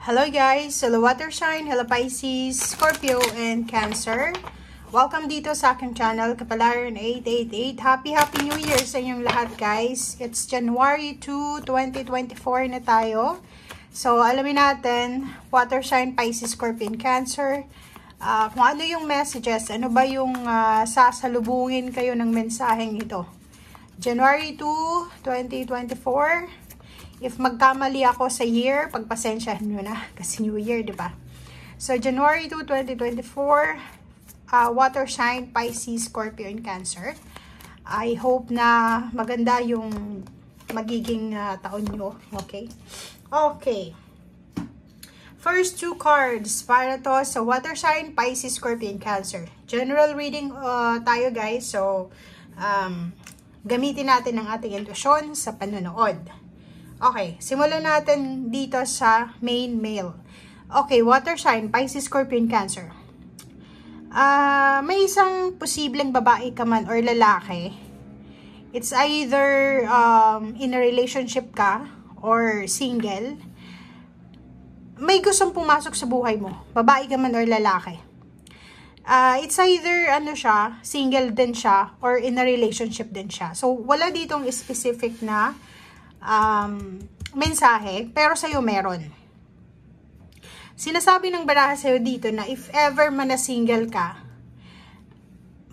Hello guys! Hello Water Sign, hello Pisces, Scorpio, and Cancer. Welcome dito sa aking channel, Kapalaran 888. Happy New Year sa inyong lahat guys. It's January 2, 2024 na tayo. So alamin natin, Water Sign, Pisces, Scorpio, and Cancer. Kung ano yung messages, ano ba yung sasalubungin kayo ng mensaheng ito. January 2, 2024. If magkamali ako sa year, pagpasensyahan nyo na. Kasi New Year, di ba? So, January 2, 2024, Water Sign, Pisces, Scorpio, and Cancer. I hope na maganda yung magiging taon nyo. Okay? Okay. First two cards para to sa Water Sign, Pisces, Scorpio, and Cancer. General reading tayo, guys. So, gamitin natin ang ating intuition sa panonood. Okay, simulan natin dito sa main male. Okay, Water Sign, Pisces, Scorpio, and Cancer. May isang posibleng babae ka man or lalaki. It's either in a relationship ka or single. May gustong pumasok sa buhay mo. Babae ka man or lalaki. It's either ano siya, single din siya or in a relationship din siya. So, wala ditong specific na mensahe, pero sa'yo meron. Sinasabi ng baraha sa'yo dito na if ever man na single ka,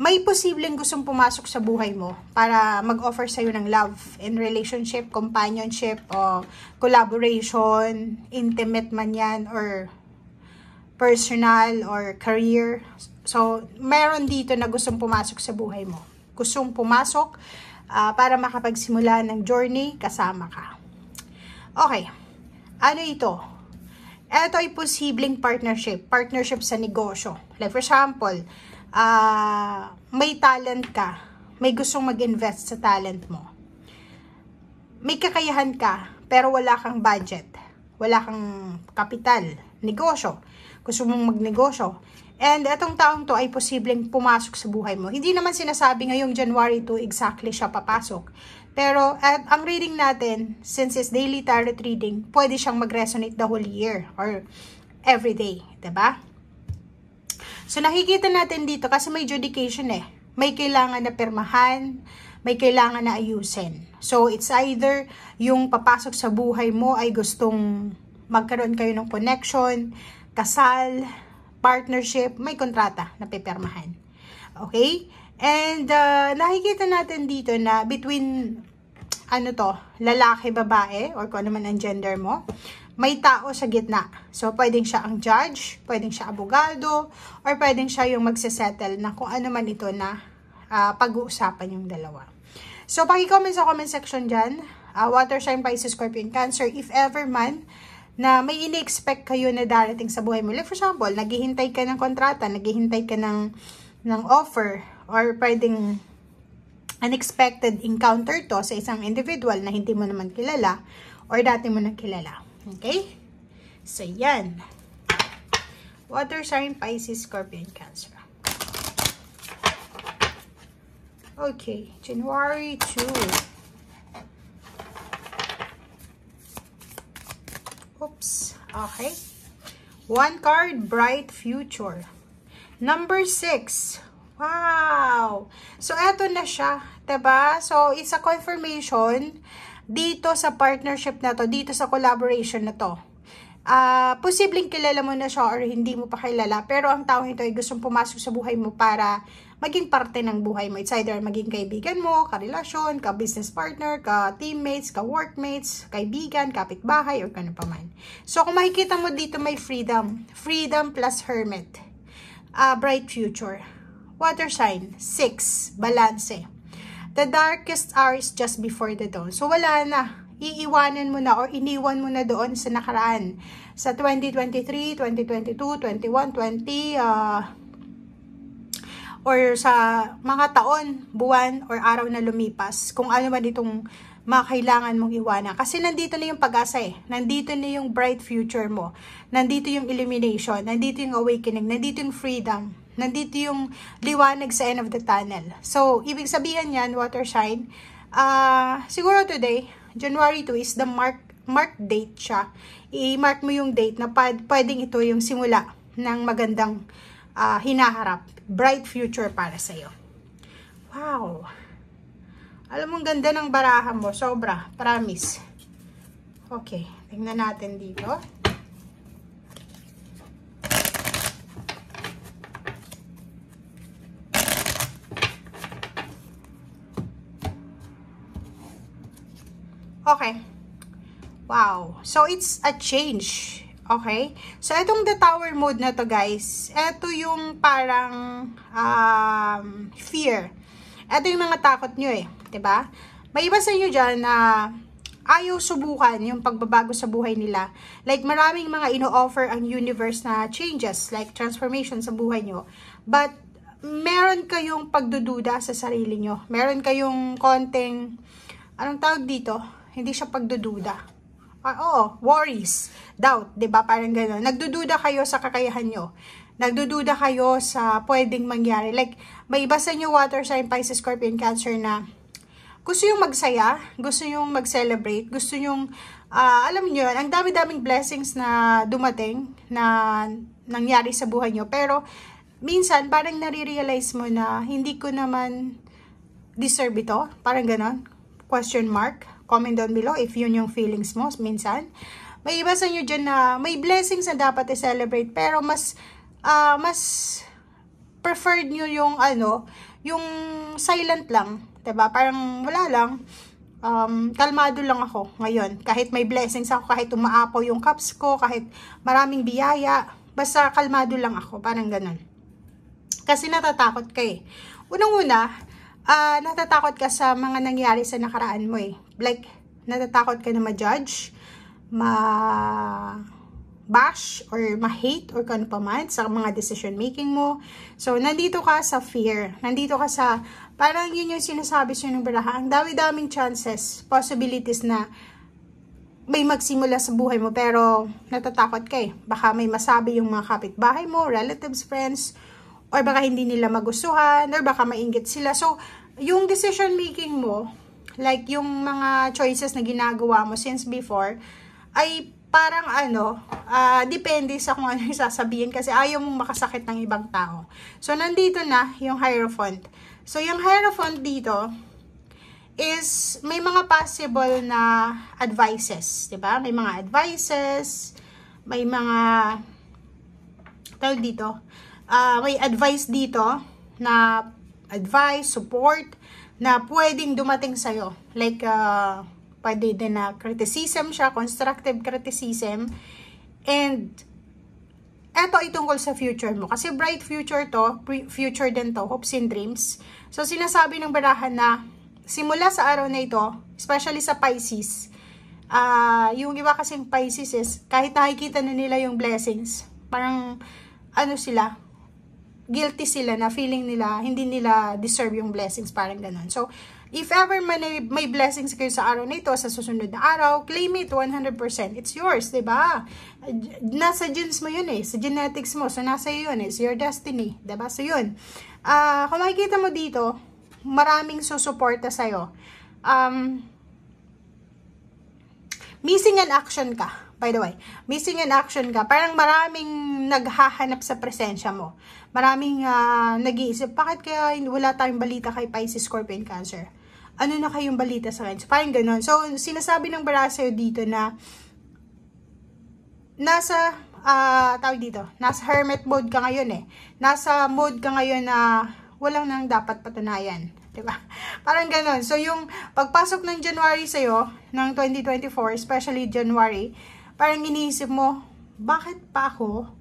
may posibleng gustong pumasok sa buhay mo para mag-offer sa'yo ng love in relationship, companionship, o collaboration, intimate man yan, or personal, or career. So, meron dito na gustong pumasok sa buhay mo. Gustong pumasok para makapagsimula ng journey, kasama ka. Okay. Ano ito? Ito ay posibleng partnership. Partnership sa negosyo. Like for example, may talent ka. May gustong mag-invest sa talent mo. May kakayahan ka, pero wala kang budget. Wala kang kapital. Negosyo. Gusto mong magnegosyo. And etong taong to ay posibleng pumasok sa buhay mo. Hindi naman sinasabi ngayong January 2 exactly siya papasok. Pero ang reading natin, since it's daily tarot reading, pwede siyang mag-resonate the whole year or every day. Diba? So nakikita natin dito kasi may judication eh. May kailangan na pirmahan, may kailangan na ayusin. So it's either yung papasok sa buhay mo ay gustong magkaroon kayo ng connection, kasal, partnership, may kontrata na pipirmahan. Okay? And nakikita natin dito na between ano to, lalaki, babae, or kung ano man ang gender mo, may tao sa gitna. So, pwedeng siya ang judge, pwedeng siya abogado, or pwedeng siya yung magsasettle na kung ano man ito na pag-uusapan yung dalawa. So, paki-comment sa comment section dyan, Water Sign, Pisces, Scorpio, and Cancer, if ever man, na may ini-expect kayo na darating sa buhay mo. Like for example, naghihintay ka ng kontrata, naghihintay ka ng offer, or pwedeng unexpected encounter to sa isang individual na hindi mo naman kilala, or dati mo nang kilala. Okay? So, yan. Water Sign, Pisces, Scorpio, and Cancer. Okay. January 2. Oops. Okay. One card, Bright Future. Number 6. Wow! So, eto na siya. Diba? So, it's a confirmation dito sa partnership na to, dito sa collaboration na to. Posibleng kilala mo na siya or hindi mo pa kilala, pero ang taong ito ay gustong pumasok sa buhay mo para maging parte ng buhay mo. It's either maging kaibigan mo, karelasyon, ka-business partner, ka-teammates, ka-workmates, kaibigan, kapitbahay, or kano pa man. So, kung makikita mo dito may freedom. Freedom plus hermit. Bright future. Water sign. 6. Balance. The darkest hour is just before the dawn. So, wala na. Iiwanan mo na or iniwan mo na doon sa nakaraan. Sa 2023, 2022, 21, 20, or sa mga taon, buwan, or araw na lumipas, kung ano man itong makailangan mong iwanan. Kasi nandito na yung pag-asa eh. Nandito na yung bright future mo. Nandito yung illumination. Nandito yung awakening. Nandito yung freedom. Nandito yung liwanag sa end of the tunnel. So, ibig sabihin yan, Water Sign, siguro today, January 2 is the mark date siya. I-mark mo yung date na pwedeng ito yung simula ng magandang hinaharap. Bright future para sa'yo. Wow! Alam mo, ang ganda ng barahan mo. Sobra. Promise. Okay. Tingnan natin dito. Okay. Wow. So, it's a change. Okay? So, itong the tower mode na to, guys. Ito yung parang fear. Ito yung mga takot nyo eh. 'Di ba? May iba sa inyo dyan na ayaw subukan yung pagbabago sa buhay nila. Like, maraming mga ino-offer ang universe na changes, like transformation sa buhay nyo. But, meron kayong pagdududa sa sarili nyo. Meron kayong konting, anong tawag dito? Hindi siya pagdududa. Worries, doubt, 'di ba? Parang gano'n. Nagdududa kayo sa kakayahan nyo. Nagdududa kayo sa pwedeng mangyari. Like, may iba sa inyo, water sign, Pisces, Scorpion, Cancer na gusto yung magsaya, gusto yung mag-celebrate, gusto yung, alam niyo yun, ang dami-daming blessings na dumating, na nangyari sa buhay nyo. Pero, minsan, parang nare-realize mo na hindi ko naman deserve ito. Parang gano'n. Question mark. Comment down below if yun yung feelings mo minsan. May iba sa inyo dyan na may blessings na dapat i-celebrate, pero mas preferred nyo yung yung silent lang, 'di ba? Parang wala lang, kalmado lang ako ngayon. Kahit may blessings ako, kahit umaapaw yung cups ko, kahit maraming biyaya, basta kalmado lang ako, parang ganun. Kasi natatakot ka eh. Unang-una, natatakot ka sa mga nangyari sa nakaraan mo eh. Like, natatakot ka na ma-judge, ma-bash, or ma-hate, or kung ano pa man, sa mga decision making mo. So, nandito ka sa fear. Nandito ka sa, parang yun yung sinasabi siya ng baraha. Ang dami-daming chances, possibilities na may magsimula sa buhay mo, pero natatakot ka eh. Baka may masabi yung mga kapitbahay mo, relatives, friends, or baka hindi nila magustuhan, or baka mainggit sila. So, yung decision making mo, like yung mga choices na ginagawa mo since before, ay parang depende sa kung ano yung sasabihin, kasi ayaw mong makasakit ng ibang tao. So, nandito na yung Hierophant. So, yung Hierophant dito is may mga possible na advices, diba? May mga advices, may mga tawag dito, may advice dito na advice, support, na pwedeng dumating sa'yo. Like, pwede din na criticism siya, constructive criticism. And, eto ay tungkol sa future mo. Kasi bright future to, future din to, hopes and dreams. So, sinasabi ng barahan na, simula sa araw na ito, especially sa Pisces, yung iba kasing Pisces is, kahit nakikita na nila yung blessings, parang, sila, guilty sila na feeling nila, hindi nila deserve yung blessings, parang ganun. So, if ever man may blessings kayo sa araw na ito, sa susunod na araw, claim it 100%. It's yours, diba? Nasa genes mo yun eh, sa genetics mo, so nasa yun eh, it's your destiny, diba? So, yun. Kung makikita mo dito, maraming susuporta sa'yo. Missing in action ka. By the way, missing in action ka. Parang maraming naghahanap sa presensya mo. Maraming nag-iisip, bakit kaya wala tayong balita kay Pisces, Scorpion, Cancer? Ano na kayong balita sa akin? So, parang ganun. So, sinasabi ng bara sa'yo dito na nasa, tawag dito, nasa hermit mode ka ngayon eh. Nasa mode ka ngayon na walang nang dapat patunayan. Diba? Parang ganun. So, yung pagpasok ng January sa'yo, ng 2024, especially January, parang iniisip mo, bakit pa ako,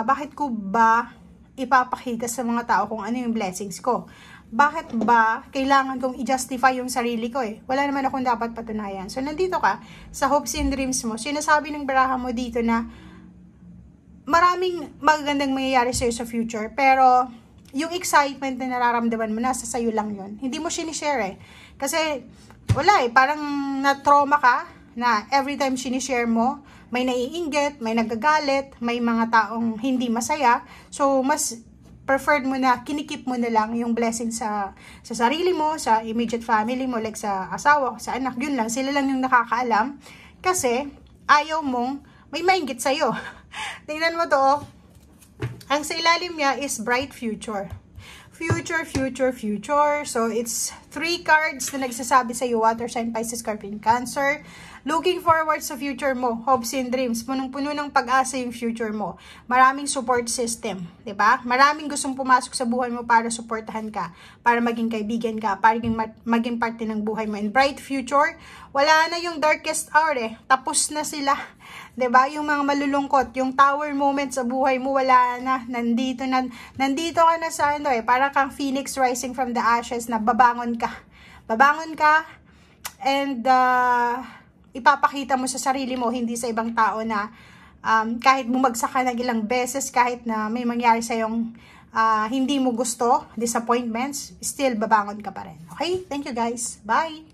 bakit ko ba ipapakita sa mga tao kung ano yung blessings ko? Bakit ba kailangan kong i-justify yung sarili ko eh? Wala naman akong dapat patunayan. So, nandito ka sa hopes and dreams mo. Sinasabi ng baraha mo dito na maraming magagandang mangyayari sa'yo sa future, pero yung excitement na nararamdaman mo, nasa sayo lang yun. Hindi mo sinishare eh. Kasi, wala eh, parang na-trauma ka, na every time sinishare mo, may naiinggit, may nagagalit, may mga taong hindi masaya. So, mas preferred mo na kinikip mo na lang yung blessing sa sarili mo, sa immediate family mo, like sa asawa, sa anak, yun lang, sila lang yung nakakaalam, kasi ayaw mong may maingit sa'yo. Tingnan mo to, oh. Ang sa ilalim niya is bright future. Future, future, future. So, it's 3 cards na nagsasabi sa iyo, Water Sign, Pisces, Scorpio, Cancer. Looking forward sa future mo. Hopes and dreams. Punong-puno ng pag-asa yung future mo. Maraming support system. 'Di ba? Maraming gustong pumasok sa buhay mo para suportahan ka. Para maging kaibigan ka. Para maging parte ng buhay mo. In bright future, wala na yung darkest hour eh. Tapos na sila. 'Di ba? Yung mga malulungkot, yung tower moment sa buhay mo, wala na. Nandito ka na sa ano eh. Para kang phoenix rising from the ashes na babangon ka. Babangon ka and ipapakita mo sa sarili mo, hindi sa ibang tao na kahit bumagsak ka ng ilang beses, kahit na may mangyari sa yung hindi mo gusto, disappointments, still babangon ka pa rin. Okay? Thank you guys. Bye!